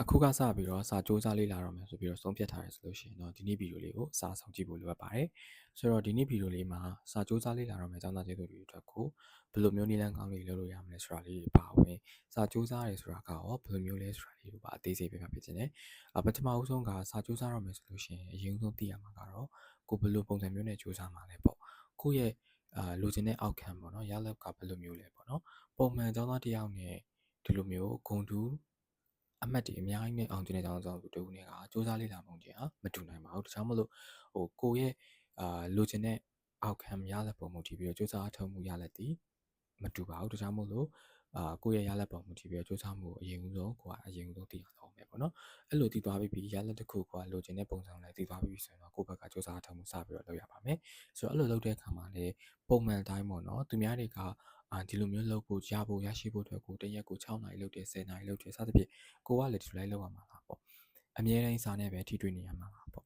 အခုကစပြီးတော့စာစူးစမ်းလေ့လာတော့မယ်ဆိုပြီးတော့ဆုံးဖြတ်ထားတယ်ဆိုလို့ရှိရင်တော့ဒီနေ့ဗီဒီယိုလေးကိုစာဆုံးကြည့်ဖို့လိုအပ်ပါတယ်ဆိုတော့ဒီနေ့ဗီဒီယိုလေးမှာစာစူးစမ်းလေ့လာတော့မယ်ကျောင်းသားကျေးဇူးတွေအတွက်ကိုဘယ်လိုမျိုးနည်းလမ်းကောင်းတွေလုပ်လို့ရမလဲဆိုတာလေးတွေပါဝင်စာစူးစမ်းရဲဆိုတာကရောဘယ်လိုမျိုးလဲဆိုတာလေးကိုပါအသေးစိတ်ပြပြပေးခြင်းနဲ့ပထမအဆုံးကစာစူးစမ်းတော့မယ်ဆိုလို့ရှိရင်အရင်ဆုံးသိရမှာကတော့ကိုဘယ်လိုပုံစံမျိုးနဲ့စူးစမ်းမှာလဲပေါ့ကိုယ့်ရဲ့လိုချင်တဲ့ outcome ပေါ့နော်ရလဒ်ကဘယ်လိုမျိုးလဲပေါ့နော်ပုံမှန်ကျောင်းသားတစ်ယောက်နဲ့ဒီလိုမျိုးဂုဏ်ထူးအမှတ်တွေအများကြီးနဲ့အောင်ကျင်းတဲ့ကျောင်းသားတူနဲ့ကစူးစမ်းလေ့လာပုံချင်းဟာမတူနိုင်ပါဘူးဒါကြောင့်မလို့ကိုယ့်ရဲ့လိုချင်တဲ့ outcome ရလဒ်ပုံမူတည်ပြီးတော့စူးစမ်းအထောက်မှုရလဒ်ဒီမတူပါဘူးဒါကြောင့်မို့လို့ကိုယ့်ရဲ့ရလဒ်ပုံမူတည်ပြီးတော့စူးစမ်းမှုအရင်ဆုံးကိုကအရင်ဆုံးသိရအောင်ပဲပေါ့နော်အဲ့လိုသိသွားပြီးရလဒ်တစ်ခုကလိုချင်တဲ့ပုံစံလည်းသိသွားပြီးဆိုရင်တော့ကိုယ့်ဘက်ကစူးစမ်းအထောက်မှုစပြီးတော့လုပ်ရပါမယ်ဆိုတော့အဲ့လိုလုပ်တဲ့အခါမှာလည်းပုံမှန်တိုင်းပေါ့နော်သူများတွေကဒီလိုမျိုးလုပ်ဖို့ရရှိဖို့အတွက်ကိုတရက်ကို6နာရီလုပ်တယ်10နာရီလုပ်တယ်စသဖြင့်ကိုကလည်းဒီလိုလိုက်လုပ်ရမှာလားပေါ့အမြဲတမ်းစာနဲ့ပဲထိတွေ့နေရမှာလားပေါ့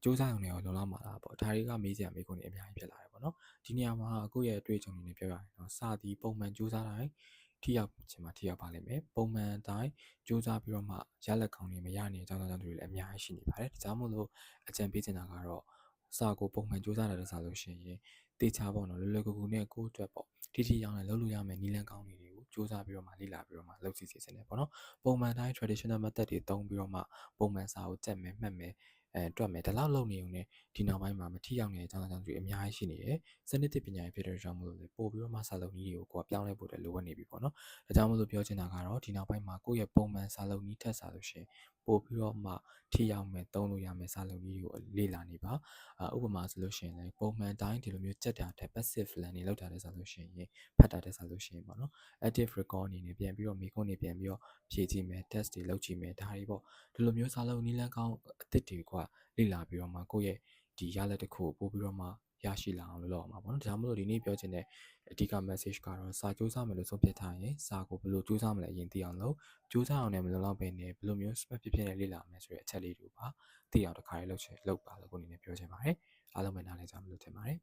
စူးစမ်းရုံနဲ့ရောလုံလောက်မှာလားပေါ့ဒါတွေကမေးစရာမေးခွန်းတွေအများကြီးဖြစ်လာတယ်ပေါ့နော်ဒီနေရာမှာကိုယ့်ရဲ့အတွေ့အကြုံတွေနဲ့ပြောရရင်တော့စာဒီပုံမှန်စူးစမ်းတိုင်းထိရောက်ချင်မှထိရောက်ပါလိမ့်မယ်ပုံမှန်တိုင်းစူးစမ်းပြီးတော့မှရလက်ကောင်းတွေမရနေတဲ့အကြောင်းတွေလည်းအများကြီးရှိနေပါတယ်ဒါကြောင့်မို့လို့အကြံပေးချင်တာကတော့စာကိုပုံမှန်စူးစမ်းတာလည်းစာလို့ရှိရင်တေချာပေါ့နော်လွယ်လွယ်ကူကူနဲ့ကိုယ့်အတွက်ပေါ့ထိထိရောက်နဲ့လုပ်လို့ရမယ်နည်းလမ်းကောင်းတွေကိုစူးစမ်းပြီးတော့မှလေ့လာပြီးတော့မှလုပ်စီစီနေပေါ့နော်ပုံမှန်တိုင်း traditional method တွေသုံးပြီးတော့မှပုံမှန်စာကိုကြက်မယ်မှတ်မယ်တွက်မယ်ဒီလောက်လုပ်နေုံနဲ့ဒီနောက်ပိုင်းမှာမထိရောက်နေတဲ့အကြောင်းတွေအများကြီးရှိနေတယ်စနစ်တစ်ပညာရေးဖြစ်တဲ့ကြောင့်မို့လို့လေပို့ပြီးတော့မှစာလုံးကြီးတွေကိုကိုယ်ပြောင်းလဲဖို့လိုအပ်နေပြီပေါ့နော်ဒါကြောင့်မို့လို့ပြောချင်တာကတော့ဒီနောက်ပိုင်းမှာကိုယ့်ရဲ့ပုံမှန်စာလုံးကြီးထက်စာလို့ရှိရင်ပို့ပြီးတော့မှထိရောက်မယ်သုံးလို့ရမယ်စာလုံးကြီးတွေကိုလေ့လာနေပါဥပမာဆိုလို့ရှိရင်လည်းပုံမှန်တိုင်းဒီလိုမျိုးကြက်တာတဲ့ passive learning လောက်တာတဲ့ဆိုလို့ရှိရင်ဖတ်တာတဲ့ဆိုလို့ရှိရင်ပေါ့နော် active record အနေနဲ့ပြန်ပြီးတော့မိကုန်းတွေပြန်ပြီးတော့ဖြည့်ကြည့်မယ် test တွေလုပ်ကြည့်မယ်ဒါတွေပေါ့ဒီလိုမျိုးစာလုံးနည်းလမ်းကောင်းအသစ်တွေကလေ့လာပြီးတော့မှကိုယ့်ရဲ့ဒီရလဒ်တစ်ခုကိုပို့ပြီးတော့မှရရှိလာအောင်လုပ်အောင်ပါပေါ့နော်ဒါကြောင့်မလို့ဒီနေ့ပြောချင်တဲ့အဓိက message ကတော့စာစူးစမ်းမယ်လို့ဆုံးဖြတ်ထားရင်စာကိုဘယ်လိုစူးစမ်းမလဲအရင်သိအောင်လုပ်စူးစမ်းအောင်လည်းမလုံလောက်ပဲနဲ့ဘယ်လိုမျိုး smart ဖြစ်နေလေ့လာမယ်ဆိုတဲ့အချက်လေးတွေကိုပါသိအောင်တစ်ခါလေးလုပ်ပါလို့ကိုအနေနဲ့ပြောချင်ပါတယ်အားလုံးပဲနားလည်ကြမယ်လို့ထင်ပါတယ်